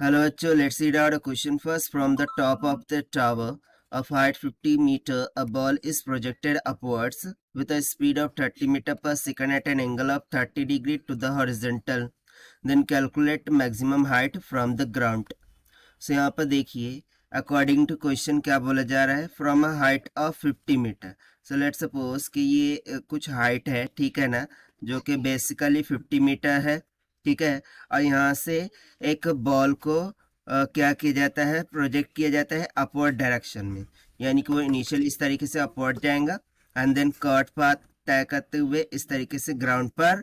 Hello, Acho. Let's read out a question first. From the top of the tower of height 50 meter, a ball is projected upwards with a speed of 30 meter per second at an angle of 30 degree to the horizontal. Then calculate maximum height from the ground. So यहाँ पर देखिए according to question क्या बोला जा रहा है, from a height of 50 metre. So let suppose कि ये कुछ हाइट है, ठीक है ना, जो कि बेसिकली 50 मीटर है, ठीक है. और यहाँ से एक बॉल को क्या किया जाता है, प्रोजेक्ट किया जाता है अपवर्ड डायरेक्शन में, यानी कि वो इनिशियल इस तरीके से अपवर्ड जाएगा एंड देन कर्व पाथ तय करते हुए इस तरीके से ग्राउंड पर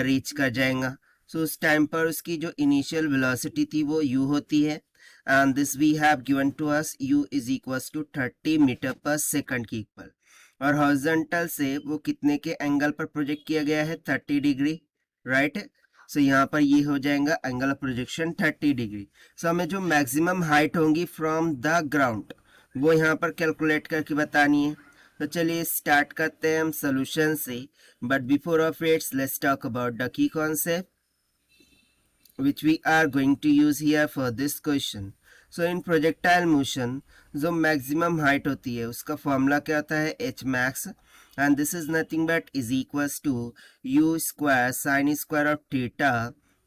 रीच कर जाएगा. सो उस टाइम पर उसकी जो इनिशियल वेलोसिटी थी वो u होती है and this we have given to us u is equals to 30 metre per second की इक्वल. और हॉरिजॉन्टल से वो कितने के एंगल पर प्रोजेक्ट किया गया है, 30 डिग्री, राइट. सो यहाँ पर ये हो जाएगा एंगल ऑफ प्रोजेक्शन 30 डिग्री. सो हमें जो मैक्सिमम हाइट होंगी फ्रॉम द ग्राउंड वो यहाँ पर कैलकुलेट करके बतानी है. तो चलिए स्टार्ट करते हैं हम सोल्यूशन से, but before of its let's talk about the key concept which we are going to use here for this question. So in projectile motion जो maximum height होती है उसका फॉर्मूला क्या होता है, h max, and this is nothing but is equals to u square sin square of theta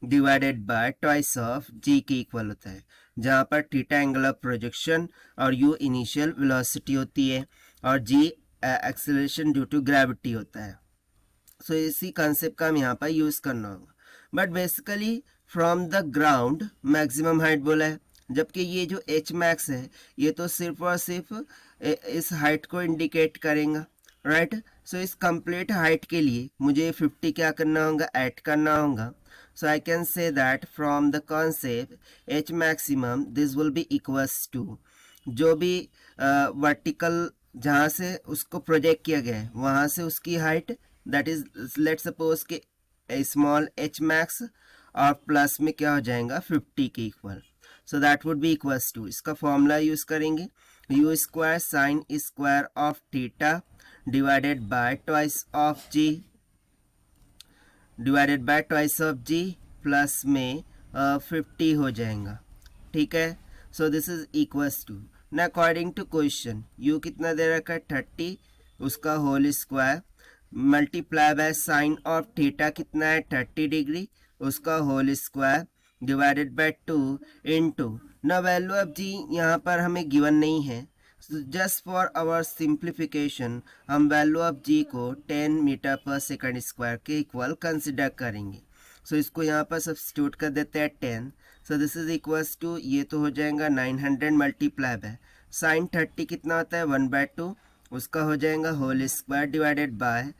divided by twice of g के equal होता है, जहाँ पर थीटा एंगल ऑफ प्रोजेक्शन और u इनिशियल वेलोसिटी होती है और g acceleration due to gravity होता है. सो इसी कंसेप्ट का हम यहाँ पर यूज करना होगा. But basically from the ground maximum height बोला है, जबकि ये जो एच मैक्स है ये तो सिर्फ और सिर्फ इस हाइट को इंडिकेट करेगा, राइट. सो इस कंप्लीट हाइट के लिए मुझे 50 क्या करना होगा, ऐड करना होगा. So I can say that from the concept H maximum this will be equals to जो भी वर्टिकल जहाँ से उसको प्रोजेक्ट किया गया है वहाँ से उसकी height, that is let suppose के स्मॉल एच मैक्स और प्लस में क्या हो जाएगा 50 के equal. So that would be equals to, इसका फॉर्मूला यूज करेंगे u square sine square of theta divided by twice of G, divided by twice of G plus में 50 हो जाएगा, ठीक है. So this is equals to ना according to question u कितना दे रखा है 30, उसका whole square multiply by sine of theta कितना है 30 डिग्री, उसका whole square divided by 2 into ना वैल्यू ऑफ जी यहाँ पर हमें गिवन नहीं है. जस्ट फॉर आवर सिंप्लीफिकेशन हम वैल्यू ऑफ जी को 10 मीटर पर सेकंड स्क्वायर के इक्वल कंसिडर करेंगे. सो इसको यहाँ पर सब्स्टिट्यूट कर देते हैं 10. So this is equals to ये तो हो जाएगा 900 मल्टीप्लाई बाय साइन 30 कितना होता है 1/2, उसका हो जाएगा whole square divided by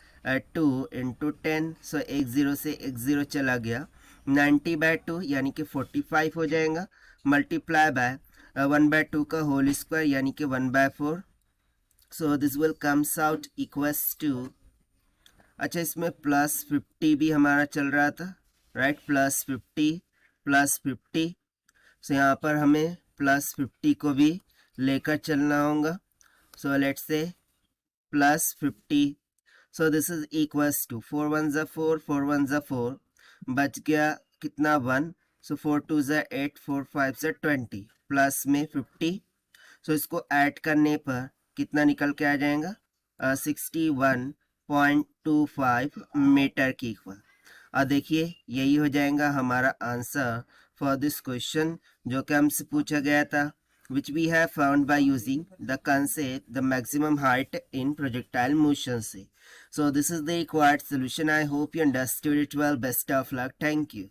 2 into 10. So एक जीरो से एक जीरो चला गया, 90/2 यानी कि 45 हो जाएगा, मल्टीप्लाई बाय 1/2 का होल स्क्वायर यानी कि 1/4. So this will comes out equals to, अच्छा इसमें प्लस 50 भी हमारा चल रहा था, राइट, प्लस 50. सो यहाँ पर हमें प्लस 50 को भी लेकर चलना होगा. So let's say plus 50. So this is equals to 4 1 ज़ा 4, 4 1 ज़ा 4, बच गया कितना 1. सो 4 2 ज़ा 8, 4 5 ज़ा 20 प्लस में 50. सो इसको ऐड करने पर कितना निकल के आ जाएगा 61.25 मीटर की इक्वल. और देखिए यही हो जाएगा हमारा आंसर फॉर दिस क्वेश्चन जो कि हमसे पूछा गया था, which we have found by using the concept the maximum height in projectile motion से. So this is the required solution. I hope you understood it well. Best of luck. Thank you.